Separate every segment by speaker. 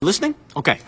Speaker 1: Listening? Okay.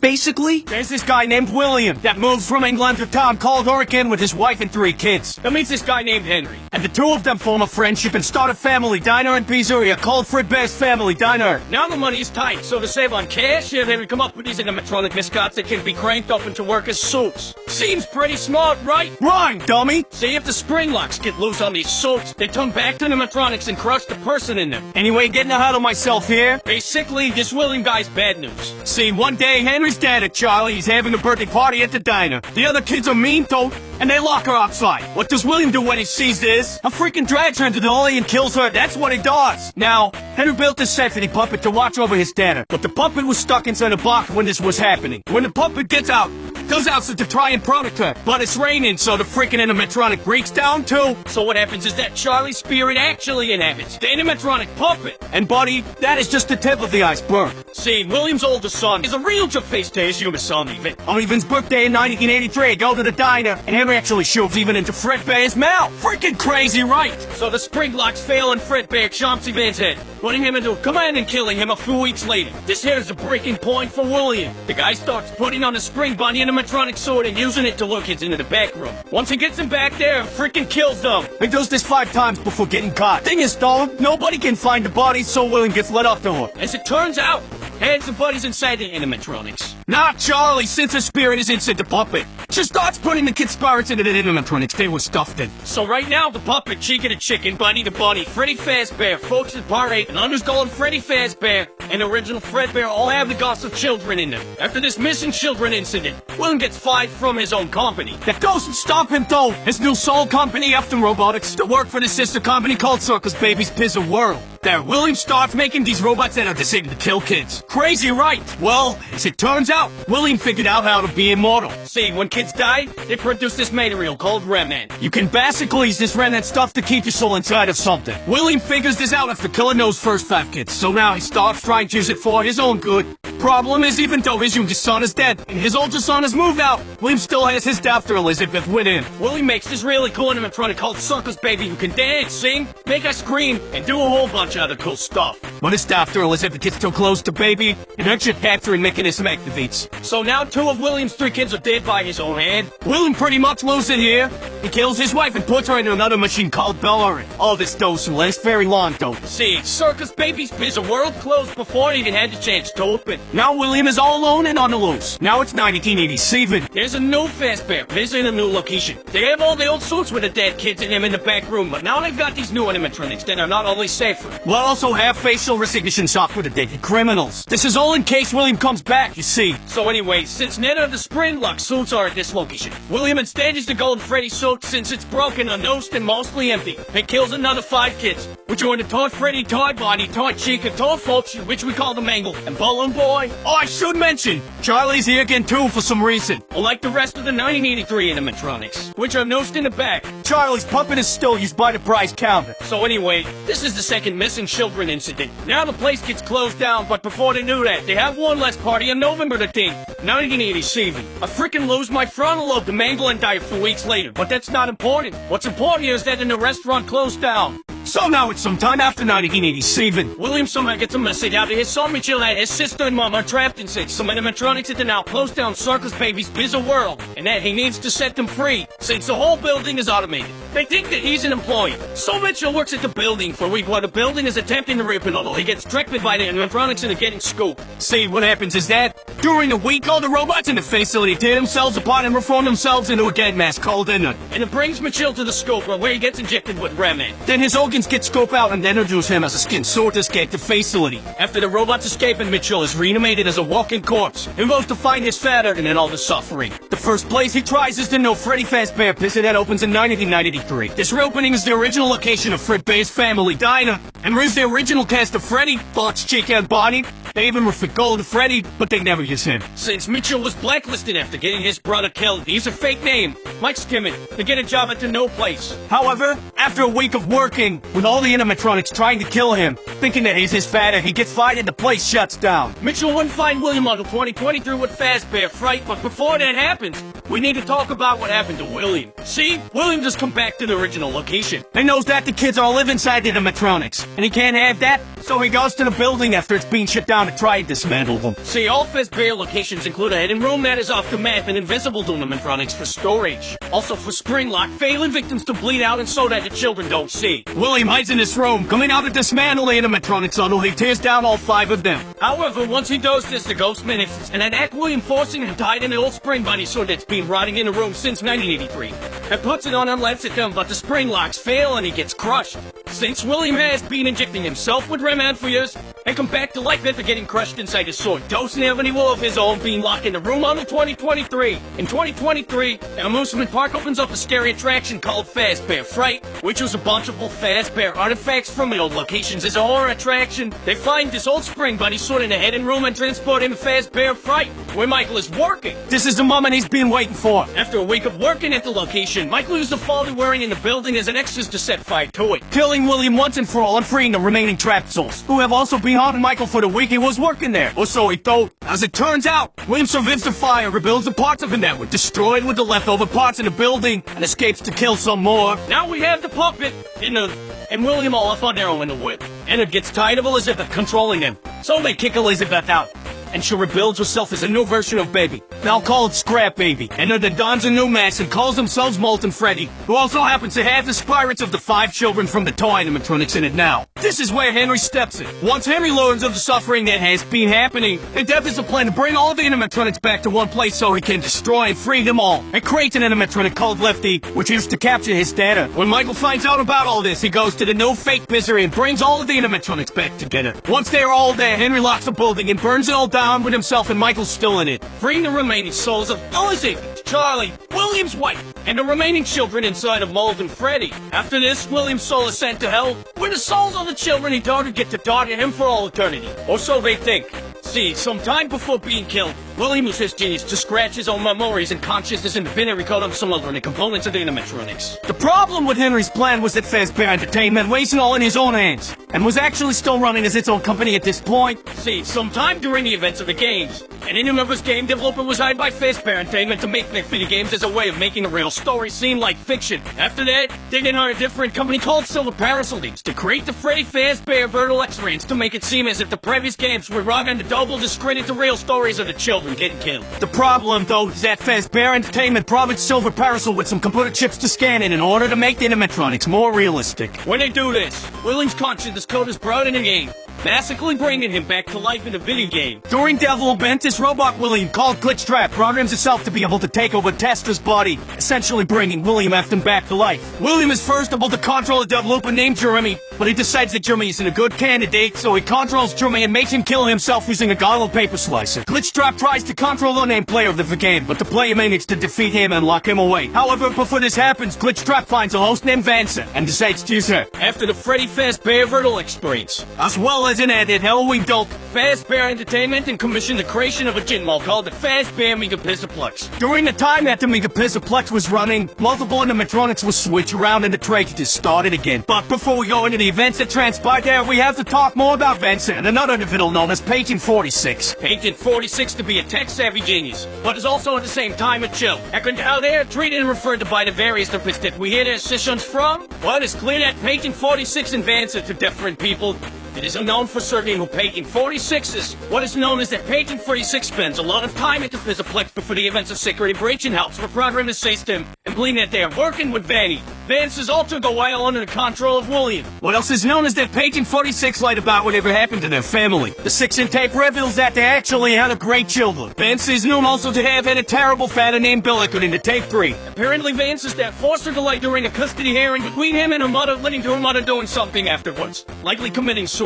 Speaker 1: Basically, there's this guy named William that moves from England to a town called Oregon with his wife and 3 kids. That meets this guy named Henry. And the two of them form a friendship and start a family diner and pizzeria called Fredbear's Family Diner. Now the money is tight, so to save on cash, Henry come up with these animatronic mascots that can be cranked up into work as suits. Seems pretty smart, right? Right, dummy! See, if the spring locks get loose on these suits, they turn back to animatronics and crush the person in them. Anyway, getting ahead of myself here. Basically, this William guy's bad news. See, one day, Henry's dad at Charlie's having a birthday party at the diner. The other kids are mean though, and they lock her outside. What does William do when he sees this? A freaking drags her into the alley and kills her. That's what he does. Now, Henry built this safety puppet to watch over his dad, but the puppet was stuck inside a box when this was happening. When the puppet gets out, goes out to try and protect her, but it's raining, so the freaking animatronic breaks down too. So what happens is that Charlie's spirit actually inhabits the animatronic puppet. And buddy, that is just the tip of the iceberg. See, William's oldest son is a real face to his human son, Even. On Evan's birthday in 1983, go to the diner, and Henry actually shoves Even into Fredbear's mouth. Freaking crazy, right? So the spring locks fail and Fredbear chomps Evan's head, putting him into a command and killing him a few weeks later. This here is the breaking point for William. The guy starts putting on a spring bunny animatronic sword and using it to lure kids into the back room. Once he gets them back there, freaking kills them. He does this 5 times before getting caught. Thing is though, nobody can find the body, so William gets let off the hook. As it turns out, hands and buddies inside the animatronics. Not Charlie, since his spirit is inside the puppet. She starts putting the kids' spirits into the animatronics they were stuffed in. So right now, the puppet, Chica the chicken, Bunny the bunny, Freddy Fazbear, Folks the Part 8, and Underskull and Freddy Fazbear, and original Fredbear all have the ghosts of children in them. After this missing children incident, William gets fired from his own company. That doesn't stop him though. His new soul company, Afton Robotics, to work for the sister company called Circus Baby's Pizza World. There, William starts making these robots that are designed to kill kids. Crazy, right? Well, as it turns out, William figured out how to be immortal. See, when kids die, they produce this material called remnant. You can basically use this remnant stuff to keep your soul inside of something. William figures this out after killing those first 5 kids, so now he starts trying to use it for his own good. Problem is, even though his youngest son is dead and his oldest son has moved out, William still has his daughter Elizabeth with him. William makes this really cool animatronic called Circus Baby who can dance, sing, make us scream, and do a whole bunch of other cool stuff. But his daughter Elizabeth gets too close to Baby, and her capturing mechanism activates. So now 2 of William's 3 kids are dead by his own hand. William pretty much loses it here. He kills his wife and puts her into another machine called Bellary. All this doesn't last very long though. See, Circus Baby's Pizza World closed before it even had the chance to open. Now William is all alone and on the loose. Now it's 1987. There's a new Fazbear visiting a new location. They have all the old suits with the dead kids in them in the back room, but now they've got these new animatronics that are not only safer, but also have facial recognition software to detect criminals. This is all in case William comes back, you see. So anyway, since none of the spring lock suits are at this location, William instead is the Golden Freddy suit since it's broken, unnosed, and mostly empty. He kills another 5 kids, which are in the Toy Freddy, Toy Bonnie, Toy Chica, Toy Folks, which we call the Mangle, and Balloon Boy. Oh, I should mention, Charlie's here again too for some reason. Like the rest of the 1983 animatronics, which are nosed in the back. Charlie's puppet is still used by the prize counter. So anyway, this is the second missing children incident. Now the place gets closed down, but before they knew that, they have one last party on November the 10th, 1987. I freaking lose my frontal lobe to Mangle and die a few weeks later, but that's not important. What's important here is that the restaurant closed down. So now it's sometime after 1987. William somehow gets a message out to his son Mitchell that his sister and mom are trapped inside some animatronics at the now closed down Circus Baby's Pizza World, and that he needs to set them free, since the whole building is automated. They think that he's an employee. So Mitchell works at the building for a week while the building is attempting to rip it, although he gets tricked by the animatronics into getting scooped. See, what happens is that, during the week, all the robots in the facility tear themselves apart and reform themselves into a dead mass called Inert. And it brings Mitchell to the scope where he gets injected with remnant. Then his organs get scoped out and introduce him as a skin sword to escape the facility. After the robots escape and Mitchell is reanimated as a walking corpse, he goes to find his father and then all the suffering. The first place he tries is the new Freddy Fazbear Pizza that opens in 1993. This reopening is the original location of Fredbear's Family Diner, and brings the original cast of Freddy, Fox, Chica, and Bonnie. They even refit Golden Freddy, but they never use him. Since Mitchell was blacklisted after getting his brother killed, he used a fake name, Mike Skimmett, to get a job at the No Place. However, after a week of working, with all the animatronics trying to kill him, thinking that he's his father, he gets fired and the place shuts down. Mitchell wouldn't find William until 2023 with Fazbear Fright, but before that happens, we need to talk about what happened to William. See, William just come back to the original location. He knows that the kids all live inside the animatronics, and he can't have that, so he goes to the building after it's being shut down to try and dismantle them. See, all Fazbear locations include a hidden room that is off the map and invisible to animatronics for storage. Also for spring lock, failing victims to bleed out and so that the children don't see. William hides in this room, coming out to dismantle the animatronics until he tears down all 5 of them. However, once he does this, the ghost manifests and attack William, forcing him to hide in the old spring bunny sword that's been rotting in the room since 1983. And puts it on and lets it down, but the spring locks fail and he gets crushed. Since William has been injecting himself with Remand for years, and come back to life after getting crushed inside his sword, doesn't have any will of his own, being locked in the room until 2023. In 2023, an amusement park opens up a scary attraction called Fazbear Fright, which was a bunch of old Fazbear artifacts from the old locations. As a horror attraction, they find this old spring bunny sword in a hidden room and transport him to Fazbear Fright, where Michael is working. This is the moment he's been waiting for. After a week of working at the location, Michael used the folder wearing in the building as an excuse to set fire to it, killing William once and for all and freeing the remaining trapped souls, who have also been haunting Michael for the week he was working there. Or so he thought. As it turns out, William survives the fire, rebuilds the parts of it that were destroyed with the leftover parts in the building, and escapes to kill some more. Now we have the puppet and William all off on their own in the whip. And it gets tired of Elizabeth controlling him, so they kick Elizabeth out. And she rebuilds herself as a new version of Baby. They'll call it Scrap Baby. And then dons a new mask and calls themselves Molten Freddy, who also happens to have the spirits of the 5 children from the toy animatronics in it now. This is where Henry steps in. Once Henry learns of the suffering that has been happening, it develops a plan to bring all the animatronics back to one place so he can destroy and free them all. And creates an animatronic called Lefty, which used to capture his data. When Michael finds out about all this, he goes to the new fake misery and brings all of the animatronics back together. Once they are all there, Henry locks the building and burns it all down with himself, and Michael's still in it, freeing the remaining souls of Elizabeth, Charlie, William's wife, and the remaining children inside of Molten Freddy. After this, William's soul is sent to hell, where the souls of the children he daughter get to daughter him for all eternity. Or so they think. See, sometime before being killed, William used his genius to scratch his own memories and consciousness and binary code of some alternate components of the animatronics. The problem with Henry's plan was that Fazbear Entertainment wasn't all in his own hands, and was actually still running as its own company at this point. See, sometime during the events of the games, an in-universe game developer was hired by Fazbear Entertainment to make their video games as a way of making the real story seem like fiction. After that, they then hired a different company called Silver Parasol to create the Freddy Fazbear Virtual Experience to make it seem as if the previous games were wrong and to double discredit the real stories of the children getting killed. The problem, though, is that Fazbear Entertainment promised Silver Parasol with some computer chips to scan in order to make the animatronics more realistic. When they do this, William's consciousness code is brought in the game, basically bringing him back to life in the video game. During development, this robot William, called Glitchtrap, programs itself to be able to take over Testra's body, essentially bringing William Afton back to life. William is first able to control a developer named Jeremy, but he decides that Jeremy isn't a good candidate, so he controls Jeremy and makes him kill himself using a gobble paper slicer. Glitchtrap tries to control the named player of the game, but the player manages to defeat him and lock him away. However, before this happens, Glitchtrap finds a host named Vanessa and decides to use her after the Freddy Fazbear Virtual Experience, as well as an added Halloween dope. Fazbear Entertainment and commissioned the creation of a gin mall called the Fazbear Megapixelplex. During the time that the Megapixelplex was running, multiple animatronics were switched around and the tragedy started again. But before we go into the events that transpired there, we have to talk more about Vanessa and another individual known as Patient 46. Patient 46 to be a tech-savvy genius, but is also at the same time a chill. And how they are treated and referred to by the various topics that we hear their sessions from? Well, it's clear that Patient 46 and Vanessa to different people. It is unknown for certain who Patient 46 is. What is known is that Patient 46 spends a lot of time at the Physiplex before the events of Security Breach and helps reprogram the system, and believe that they are working with Vanny. Vance's alter go while under the control of William. What else is known is that Patient 46 lied about whatever happened to their family. The 6-inch tape reveals that they actually had a great children. Vance is known also to have had a terrible father named Bill according to tape 3. Apparently Vance is that forced her to lie during a custody hearing between him and her mother, leading to her mother doing something afterwards, likely committing suicide.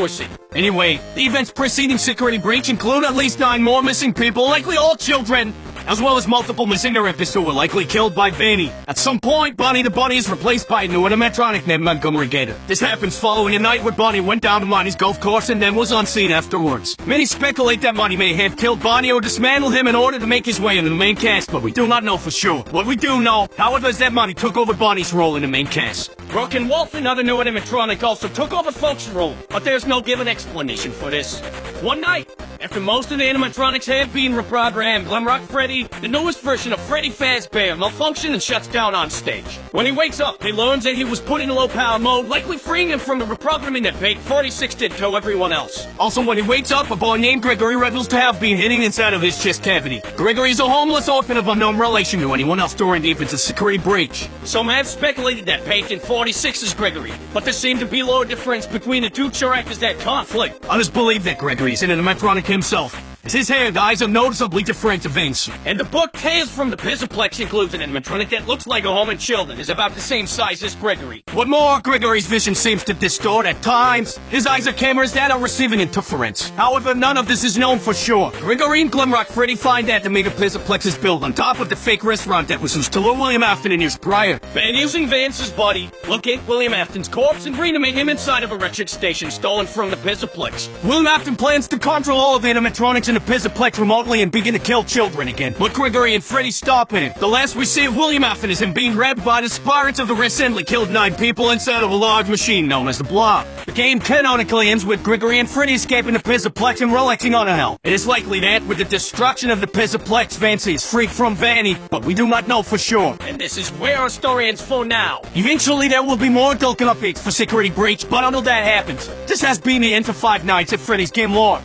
Speaker 1: Anyway, the events preceding Security Breach include at least 9 more missing people, likely all children, as well as multiple missing therapists who were likely killed by Vanny. At some point, Bonnie the Bunny is replaced by a new animatronic named Montgomery Gator. This happens following a night where Bonnie went down to Monty's golf course and then was unseen afterwards. Many speculate that Monty may have killed Bonnie or dismantled him in order to make his way into the main cast, but we do not know for sure. What we do know, however, is that Monty took over Bonnie's role in the main cast. Brooke and Wolf, another new animatronic, also took over Folk's role, but there's no given explanation for this. One night, After most of the animatronics have been reprogrammed, Glamrock Freddy, the newest version of Freddy Fazbear, malfunctions and shuts down on stage. When he wakes up, he learns that he was put in low power mode, likely freeing him from the reprogramming that Page 46 did to everyone else. Also, when he wakes up, a boy named Gregory reveals to have been hidden inside of his chest cavity. Gregory is a homeless orphan of unknown relation to anyone else during the infant's security breach. Some have speculated that Page in 46 is Gregory, but there seemed to be little difference between the two characters that conflict. Others believe that Gregory is an animatronic himself, as his hair and eyes are noticeably different events. And the book Tales from the Pizzaplex includes an animatronic that looks like a home and children, is about the same size as Gregory. What more, Gregory's vision seems to distort at times. His eyes are cameras that are receiving interference. However, none of this is known for sure. Gregory and Glamrock Freddy find out the mega Pizzaplex is built on top of the fake restaurant that was used to lure William Afton in years prior. And using Vance's body, locate William Afton's corpse and reanimate him inside of a wretched station stolen from the Pizzaplex. William Afton plans to control all of the animatronics in the Pizzaplex remotely and begin to kill children again. But Gregory and Freddy stop him. The last we see of William Afton is him being grabbed by the spirits of the recently killed 9 people inside of a large machine known as the Blob. The game canonically ends with Gregory and Freddy escaping the Pizzaplex and relaxing on a hell. It is likely that, with the destruction of the Pizzaplex, Vance is freed from Vanny, but we do not know for sure. And this is where our story ends for now. Eventually there will be more adult updates for Security Breach, but until that happens, this has been the end for 5 Nights at Freddy's Game Lore.